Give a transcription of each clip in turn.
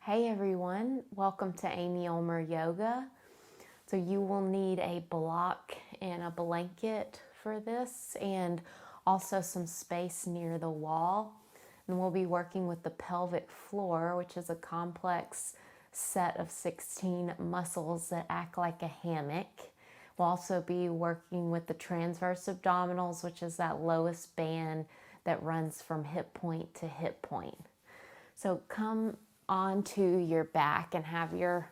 Hey everyone, welcome to Amy Ulmer Yoga. So you will need a block and a blanket for this and also some space near the wall. And we'll be working with the pelvic floor, which is a complex set of 16 muscles that act like a hammock. We'll also be working with the transverse abdominals, which is that lowest band that runs from hip point to hip point. So come onto your back and have your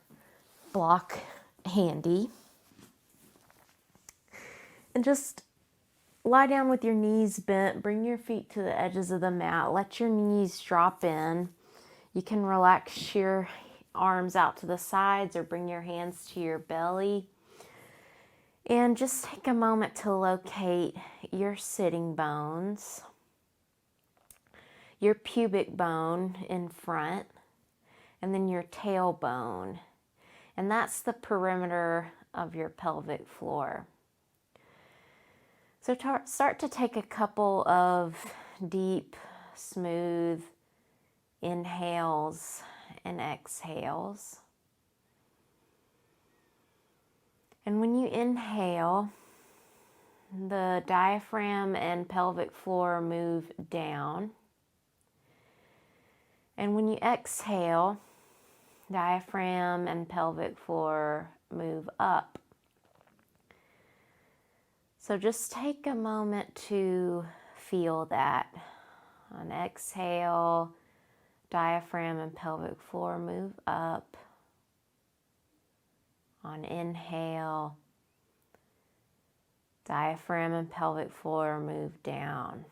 block handy. And just lie down with your knees bent. Bring your feet to the edges of the mat. Let your knees drop in. You can relax your arms out to the sides or bring your hands to your belly. And just take a moment to locate your sitting bones, your pubic bone in front, and then your tailbone. And that's the perimeter of your pelvic floor. So start to take a couple of deep, smooth inhales and exhales. And when you inhale, the diaphragm and pelvic floor move down. And when you exhale, diaphragm and pelvic floor move up. So just take a moment to feel that. On exhale, diaphragm and pelvic floor move up. On inhale, diaphragm and pelvic floor move down.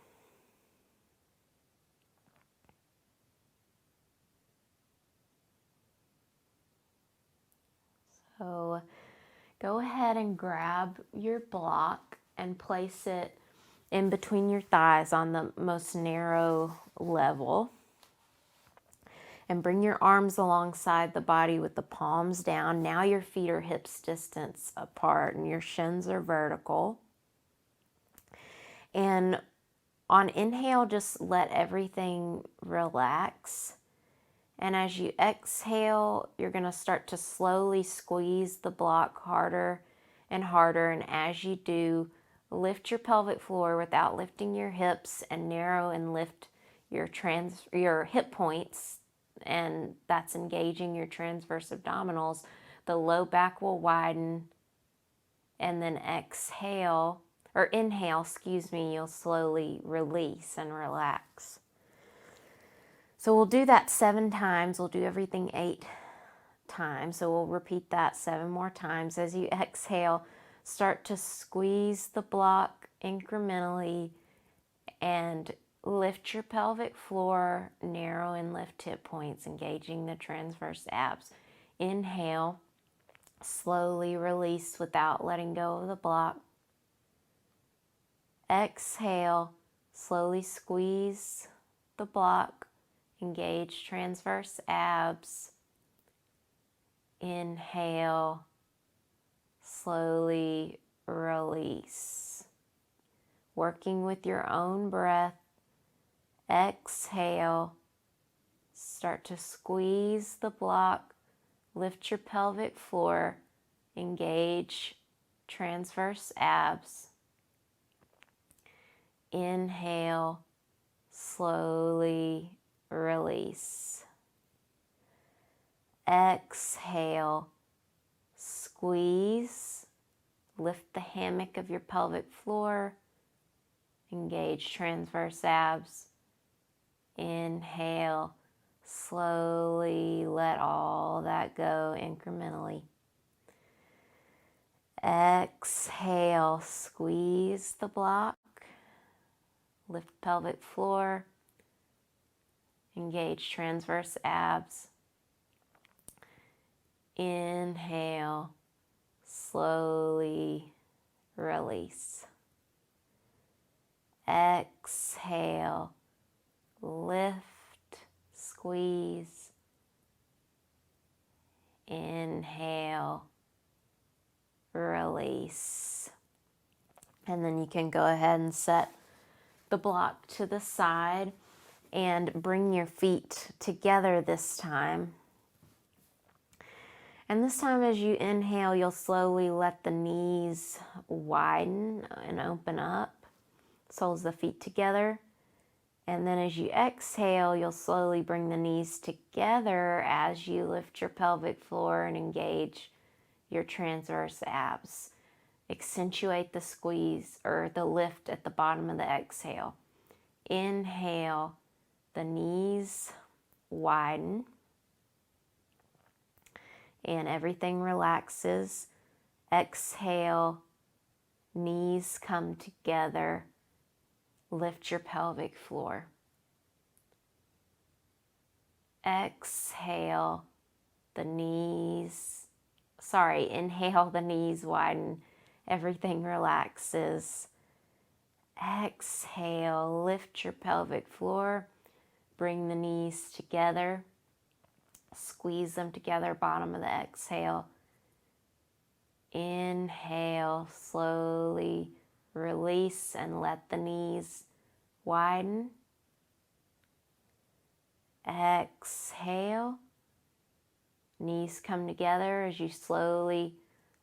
So go ahead and grab your block and place it in between your thighs on the most narrow level. And bring your arms alongside the body with the palms down. Now your feet are hips distance apart and your shins are vertical. And on inhale, just let everything relax. And as you exhale, you're going to start to slowly squeeze the block harder and harder. And as you do, lift your pelvic floor without lifting your hips and narrow and lift your hip points. And that's engaging your transverse abdominals. The low back will widen. And then inhale, you'll slowly release and relax. So we'll do that 7 times. We'll do everything 8 times. So we'll repeat that 7 more times. As you exhale, start to squeeze the block incrementally and lift your pelvic floor, narrow and lift hip points, engaging the transverse abs. Inhale, slowly release without letting go of the block. Exhale, slowly squeeze the block. Engage transverse abs. Inhale, slowly release. Working with your own breath. Exhale, start to squeeze the block. Lift your pelvic floor. Engage transverse abs. Inhale, slowly release. Exhale, squeeze, lift the hammock of your pelvic floor, engage transverse abs. Inhale, slowly let all that go incrementally. Exhale, squeeze the block, lift pelvic floor. Engage transverse abs. Inhale, slowly release. Exhale, lift, squeeze. Inhale, release. And then you can go ahead and set the block to the side and bring your feet together this time. And this time as you inhale, you'll slowly let the knees widen and open up, soles of the feet together. And then as you exhale, you'll slowly bring the knees together as you lift your pelvic floor and engage your transverse abs. Accentuate the squeeze or the lift at the bottom of the exhale. Inhale, the knees widen and everything relaxes. Exhale, knees come together. Lift your pelvic floor. Exhale, inhale, the knees widen. Everything relaxes. Exhale, lift your pelvic floor. Bring the knees together. Squeeze them together, bottom of the exhale. Inhale, slowly release and let the knees widen. Exhale, knees come together as you slowly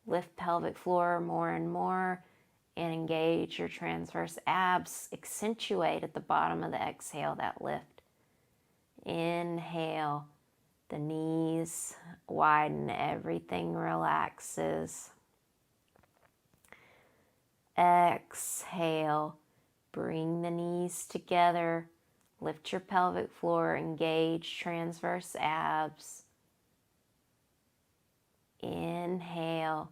lift pelvic floor more and more and engage your transverse abs. Accentuate at the bottom of the exhale that lift. Inhale, the knees widen, everything relaxes. Exhale, bring the knees together, lift your pelvic floor, engage transverse abs. Inhale,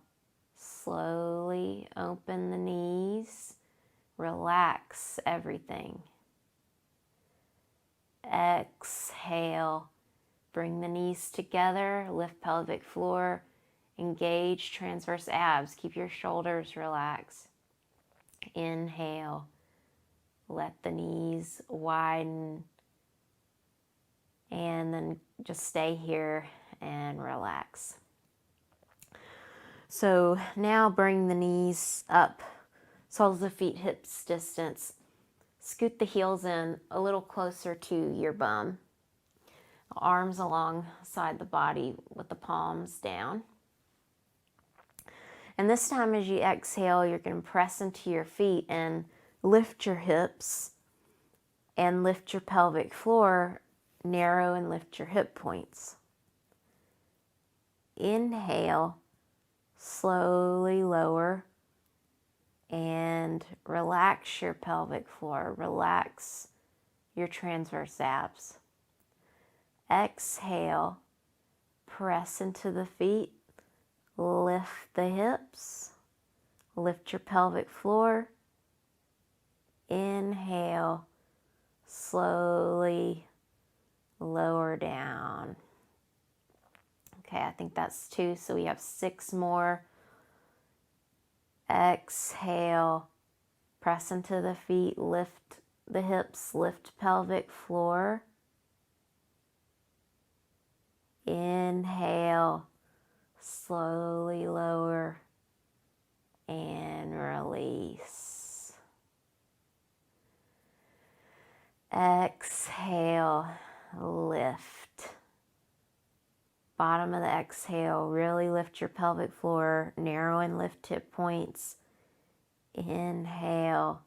slowly open the knees, relax everything. Exhale, bring the knees together, lift pelvic floor, engage transverse abs, keep your shoulders relaxed. Inhale, let the knees widen, and then just stay here and relax. So now bring the knees up, soles of the feet, hips distance. Scoot the heels in a little closer to your bum. Arms alongside the body with the palms down. And this time as you exhale, you're going to press into your feet and lift your hips and lift your pelvic floor, narrow and lift your hip points. Inhale, slowly lower and relax your pelvic floor. Relax your transverse abs. Exhale, press into the feet, lift the hips, lift your pelvic floor. Inhale, slowly lower down. Okay, I think that's 2, so we have 6 more. Exhale, press into the feet, lift the hips, lift pelvic floor. Inhale, slowly lower and release. Exhale, lift. Bottom of the exhale, really lift your pelvic floor, narrow and lift hip points. Inhale,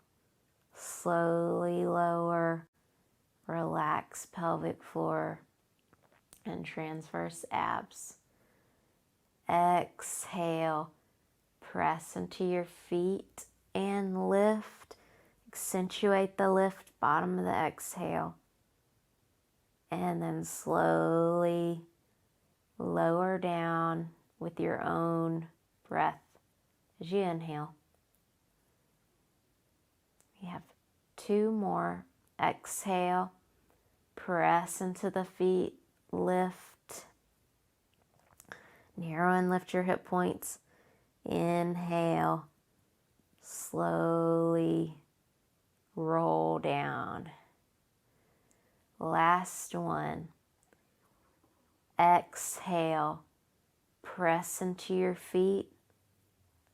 slowly lower, relax pelvic floor and transverse abs. Exhale, press into your feet and lift. Accentuate the lift, bottom of the exhale. And then slowly lower down with your own breath as you inhale. We have 2 more. Exhale, press into the feet, lift. Narrow and lift your hip points. Inhale, slowly roll down. Last one. Exhale, press into your feet,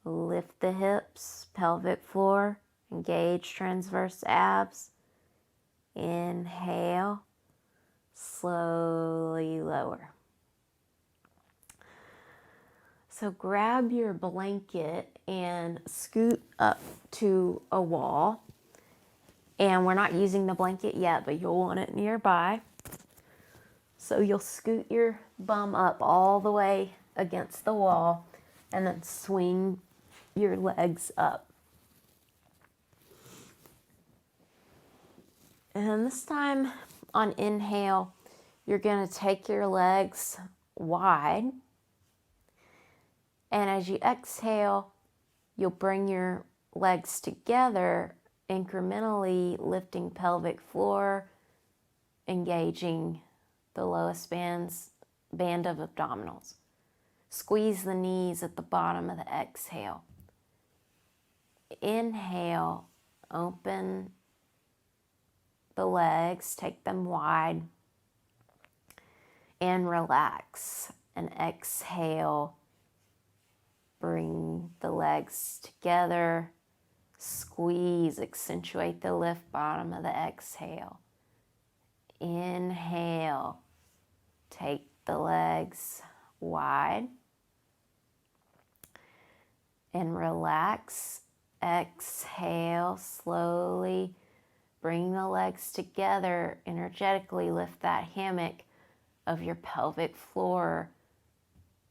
lift the hips, pelvic floor, engage transverse abs. Inhale, slowly lower. So grab your blanket and scoot up to a wall. And we're not using the blanket yet, but you'll want it nearby. So you'll scoot your bum up all the way against the wall and then swing your legs up. And this time on inhale, you're going to take your legs wide. And as you exhale, you'll bring your legs together, incrementally lifting pelvic floor, engaging the lowest band of abdominals. Squeeze the knees at the bottom of the exhale. Inhale, open the legs, take them wide, and relax. And exhale, bring the legs together, squeeze, accentuate the lift bottom of the exhale. Inhale, take the legs wide and relax. Exhale, slowly bring the legs together, energetically lift that hammock of your pelvic floor.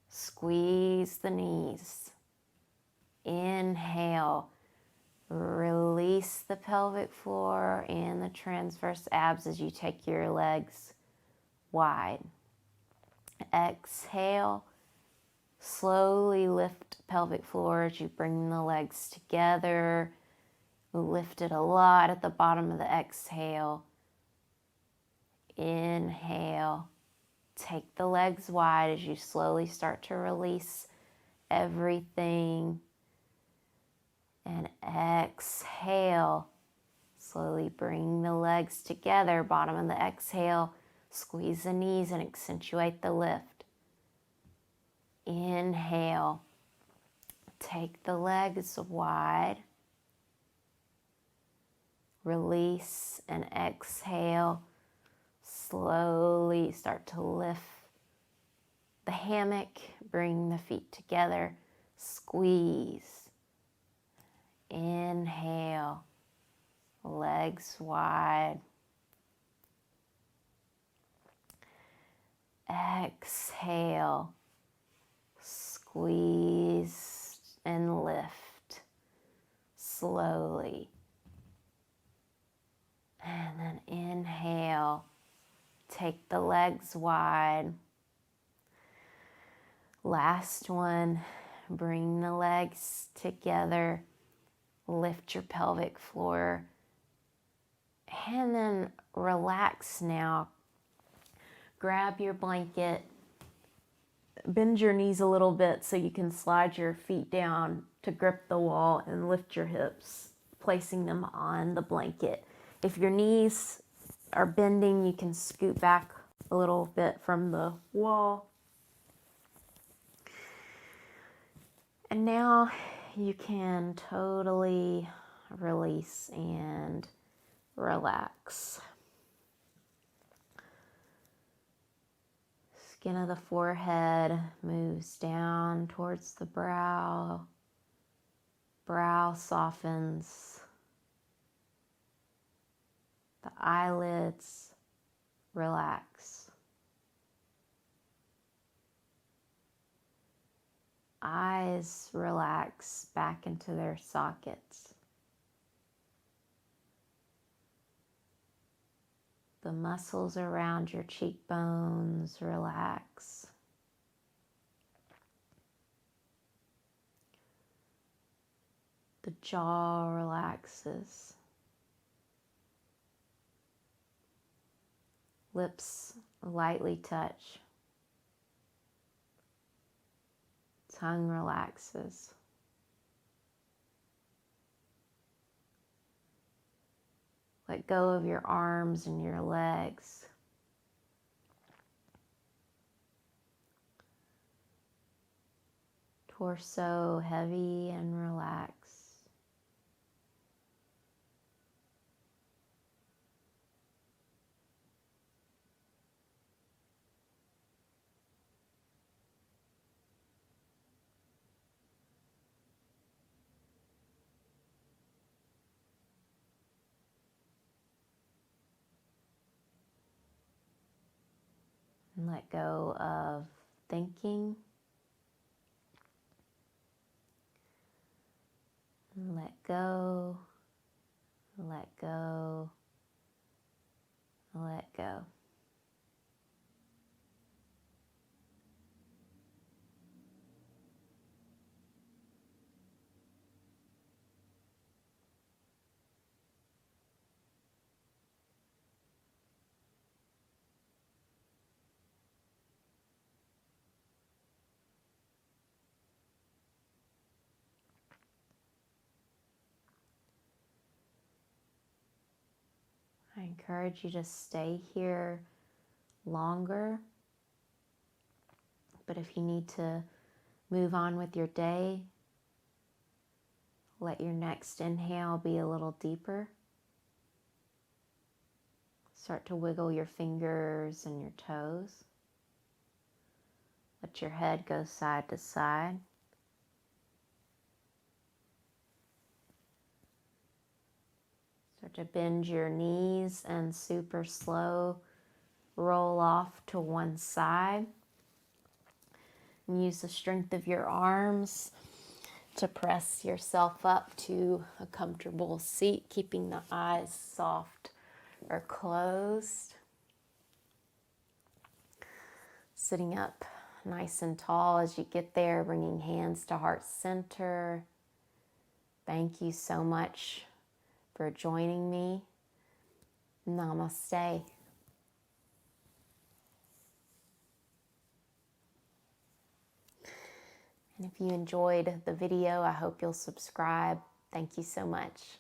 Squeeze the knees. Inhale, release the pelvic floor and the transverse abs as you take your legs wide. Exhale, slowly lift pelvic floor as you bring the legs together. Lift it a lot at the bottom of the exhale. Inhale, take the legs wide as you slowly start to release everything. And exhale, slowly bring the legs together, bottom of the exhale. Squeeze the knees and accentuate the lift. Inhale, take the legs wide. Release and exhale. Slowly start to lift the hammock. Bring the feet together. Squeeze. Inhale. Legs wide. Exhale. Squeeze and lift. Slowly. And then inhale, take the legs wide. Last one, bring the legs together, lift your pelvic floor, and then relax now. Grab your blanket, bend your knees a little bit so you can slide your feet down to grip the wall and lift your hips, placing them on the blanket. If your knees are bending, you can scoot back a little bit from the wall. And now you can totally release and relax. Skin of the forehead moves down towards the brow. Brow softens. The eyelids relax. Eyes relax back into their sockets. The muscles around your cheekbones relax. The jaw relaxes. Lips lightly touch. Tongue relaxes. Let go of your arms and your legs. Torso heavy and relaxed. And let go of thinking. And let go, let go, let go. I encourage you to stay here longer, but if you need to move on with your day, let your next inhale be a little deeper. Start to wiggle your fingers and your toes. Let your head go side to side. Start to bend your knees and super slow roll off to one side. And use the strength of your arms to press yourself up to a comfortable seat, keeping the eyes soft or closed. Sitting up nice and tall as you get there, bringing hands to heart center. Thank you so much for joining me. Namaste. And if you enjoyed the video, I hope you'll subscribe. Thank you so much.